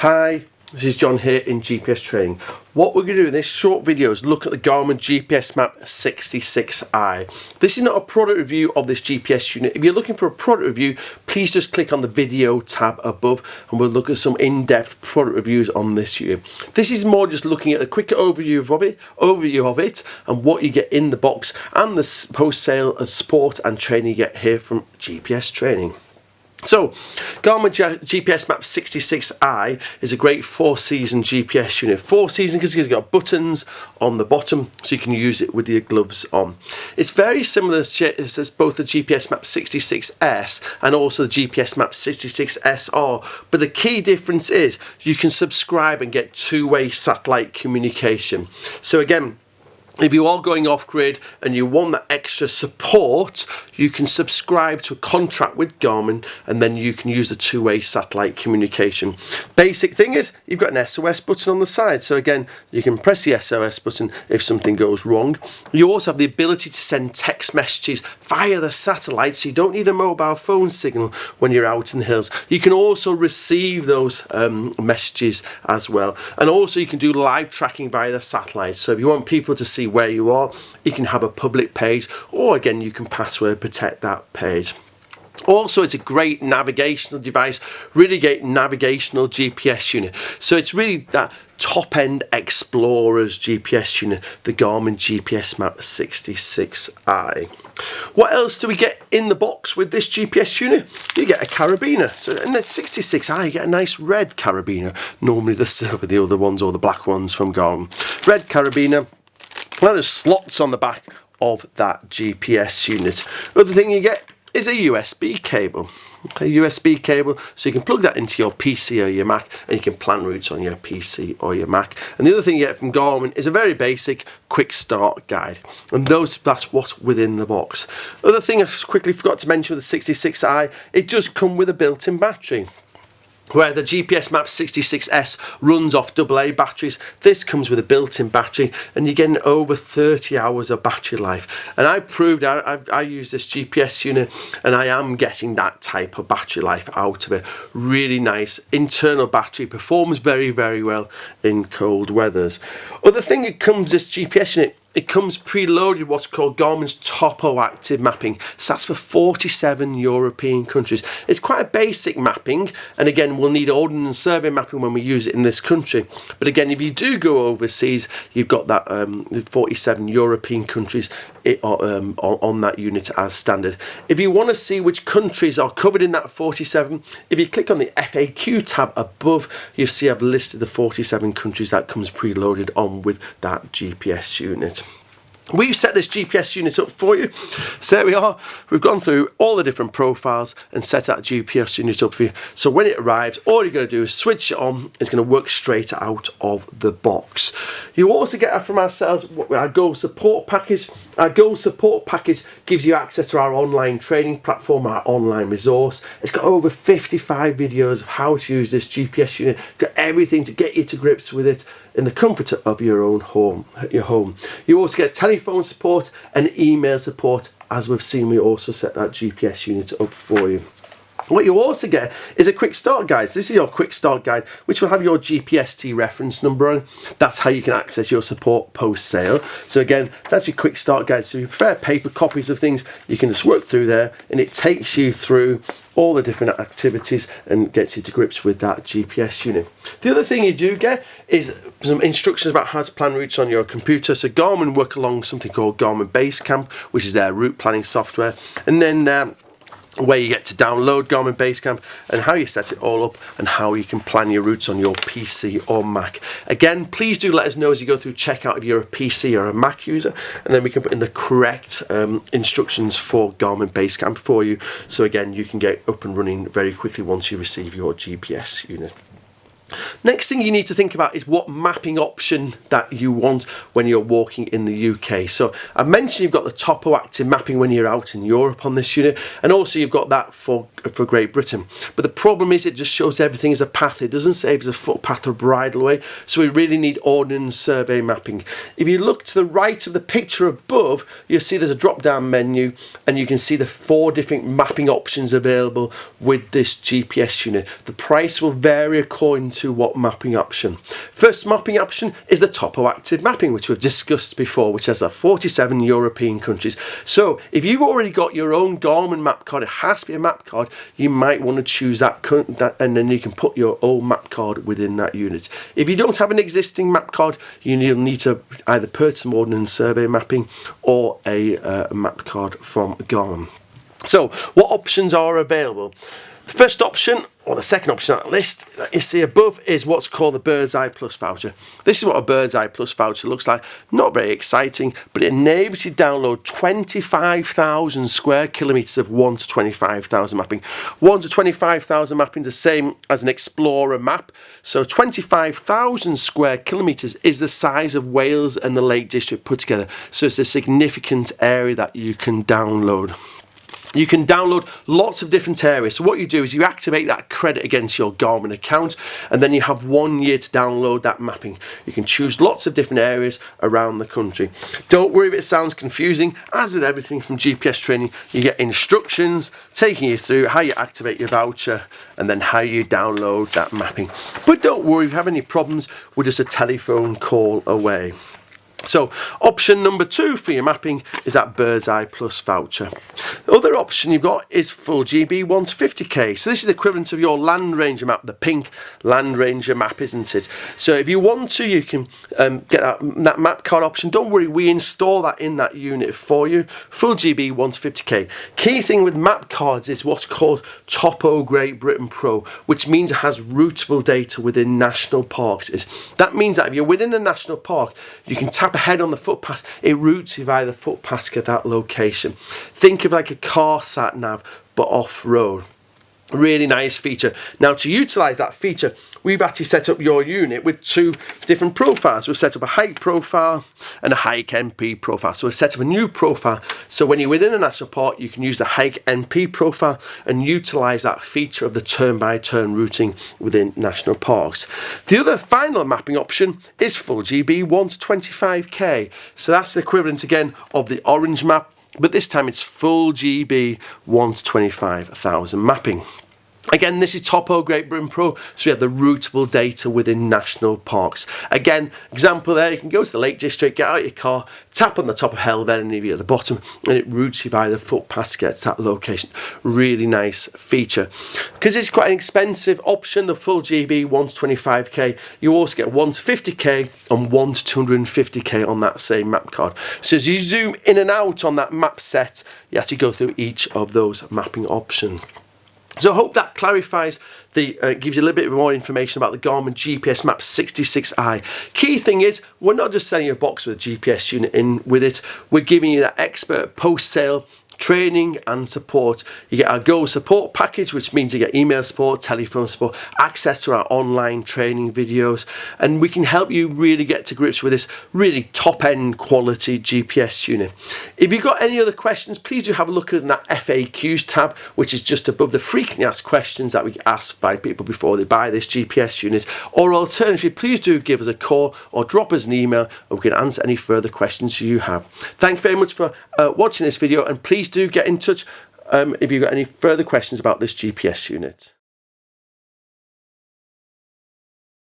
Hi, this is John here in GPS Training. What we're going to do in this short video is look at the Garmin GPS Map 66i. This is not a product review of this GPS unit. If you're looking for a product review, please just click on the video tab above and we'll look at some in-depth product reviews on this unit. This is more just looking at a quick overview of it and what you get in the box and the post-sale support and training you get here from GPS Training. So, Garmin GPS Map 66i is a great 4-season GPS unit. 4-season because it's got buttons on the bottom so you can use it with your gloves on. It's very similar as both the GPS Map 66s and also the GPS Map 66SR, but the key difference is you can subscribe and get two-way satellite communication. So again, if you are going off-grid and you want that extra support, you can subscribe to a contract with Garmin and then you can use the two-way satellite communication. Basic thing is you've got an SOS button on the side, so again you can press the SOS button if something goes wrong. You also have the ability to send text messages via the satellite, so you don't need a mobile phone signal when you're out in the hills. You can also receive those messages as well, and also you can do live tracking via the satellite. So if you want people to see where you are, you can have a public page, or again you can password protect that page. Also, it's a great navigational device, really great navigational GPS unit. So it's really that top-end Explorer's GPS unit, the Garmin GPS Map 66i. What else do we get in the box with this GPS unit? You get a carabiner. So in the 66i, you get a nice red carabiner. Normally the silver, the other ones, or the black ones from Garmin. Red carabiner. Well, there's slots on the back of that GPS unit. Other thing you get is a USB cable. Okay, USB cable, so you can plug that into your PC or your Mac and you can plan routes on your PC or your Mac. And the other thing you get from Garmin is a very basic quick start guide, and that's what's within the box. Other thing I quickly forgot to mention with the 66i, it does come with a built-in battery. Where the GPS Map 66s runs off AA batteries, this comes with a built-in battery and you're getting over 30 hours of battery life. And I proved, I use this GPS unit and I am getting that type of battery life out of it. Really nice internal battery, performs very, very well in cold weathers. Other thing that comes this GPS unit, it comes preloaded what's called Garmin's Topo Active mapping. So that's for 47 European countries. It's quite a basic mapping, and again we'll need Ordnance Survey mapping when we use it in this country. But again, if you do go overseas, you've got that 47 European countries on that unit as standard. If you want to see which countries are covered in that 47, if you click on the FAQ tab above, you'll see I've listed the 47 countries that comes preloaded on with that GPS unit. We've set this GPS unit up for you. So there we are. We've gone through all the different profiles and set that GPS unit up for you. So when it arrives, all you're going to do is switch it on. It's going to work straight out of the box. You also get from ourselves our Goal Support Package. Our Goal Support Package gives you access to our online training platform, our online resource. It's got over 55 videos of how to use this GPS unit. Got everything to get you to grips with it in the comfort of your own home. You also get telephone support and email support. As we've seen, we also set that GPS unit up for you. What you also get is a quick start guide. So this is your quick start guide, which will have your GPST reference number on. That's how you can access your support post sale. So again, that's your quick start guide. So if you prefer paper copies of things, you can just work through there and it takes you through all the different activities and gets you to grips with that GPS unit. The other thing you do get is some instructions about how to plan routes on your computer. So Garmin work along something called Garmin Basecamp, which is their route planning software, and then where you get to download Garmin Basecamp and how you set it all up and how you can plan your routes on your PC or Mac. Again, please do let us know as you go through checkout if you're a PC or a Mac user, and then we can put in the correct instructions for Garmin Basecamp for you. So again, you can get up and running very quickly once you receive your GPS unit. Next thing you need to think about is what mapping option that you want when you're walking in the UK. So I mentioned you've got the Topo Active mapping when you're out in Europe on this unit, and also you've got that for Great Britain. But the problem is it just shows everything as a path. It doesn't say as a footpath or bridleway. So we really need Ordnance Survey mapping. If you look to the right of the picture above, you'll see there's a drop-down menu, and you can see the 4 different mapping options available with this GPS unit. The price will vary according to what mapping option. First mapping option is the Topo Active mapping, which we've discussed before, which has 47 European countries. So if you've already got your own Garmin map card, it has to be a map card, you might want to choose that, and then you can put your own map card within that unit. If you don't have an existing map card, you'll need to either purchase some Ordnance Survey mapping or a map card from Garmin. So what options are available? The first option, or the second option on that list that you see above, is what's called the Bird's Eye Plus voucher. This is what a Bird's Eye Plus voucher looks like. Not very exciting, but it enables you to download 25,000 square kilometres of 1 to 25,000 mapping. 1 to 25,000 mapping is the same as an Explorer map. So 25,000 square kilometres is the size of Wales and the Lake District put together. So it's a significant area that you can download. You can download lots of different areas. So what you do is you activate that credit against your Garmin account, and then you have 1 year to download that mapping. You can choose lots of different areas around the country. Don't worry if it sounds confusing. As with everything from GPS training, you get instructions taking you through how you activate your voucher and then how you download that mapping. But don't worry if you have any problems, we're just a telephone call away. So option number 2 for your mapping is that Bird's Eye Plus voucher. The other option you've got is full GB 1 to 50k. So this is the equivalent of your Land Ranger map, the pink Land Ranger map, isn't it? So if you want to, you can get that map card option. Don't worry, we install that in that unit for you. Full GB 1 to 50k. Key thing with map cards is what's called Topo Great Britain Pro, which means it has routable data within national parks. That means that if you're within a national park, you can tap ahead on the footpath, it routes you via the footpath to that location. Think of like a car sat nav, but off-road. Really nice feature. Now to utilise that feature, we've actually set up your unit with 2 different profiles. We've set up a hike profile and a hike NP profile. So we've set up a new profile. So when you're within a national park, you can use the hike NP profile and utilise that feature of the turn-by-turn routing within national parks. The other final mapping option is full GB 1 to 25k. So that's the equivalent again of the orange map, but this time it's full GB 1 to 25,000 mapping. Again, this is Topo Great Britain Pro, so we have the routable data within national parks. Again, example there, you can go to the Lake District, get out your car, tap on the top of Helvellyn Navy at the bottom, and it routes you via the footpath to get to that location. Really nice feature. Because it's quite an expensive option, the full GB 1 to 25k, you also get 1 to 50k and 1 to 250k on that same map card. So as you zoom in and out on that map set, you have to go through each of those mapping options. So I hope that clarifies, gives you a little bit more information about the Garmin GPS Map 66i. Key thing is, we're not just selling you a box with a GPS unit in with it, we're giving you that expert post-sale training and support. You get our Go support package, which means you get email support, telephone support, access to our online training videos, and we can help you really get to grips with this really top-end quality GPS unit. If you've got any other questions, please do have a look at that FAQs tab, which is just above the frequently asked questions that we get asked by people before they buy this GPS unit. Or alternatively, please do give us a call or drop us an email and we can answer any further questions you have. Thank you very much for watching this video, and please do get in touch if you've got any further questions about this GPS unit.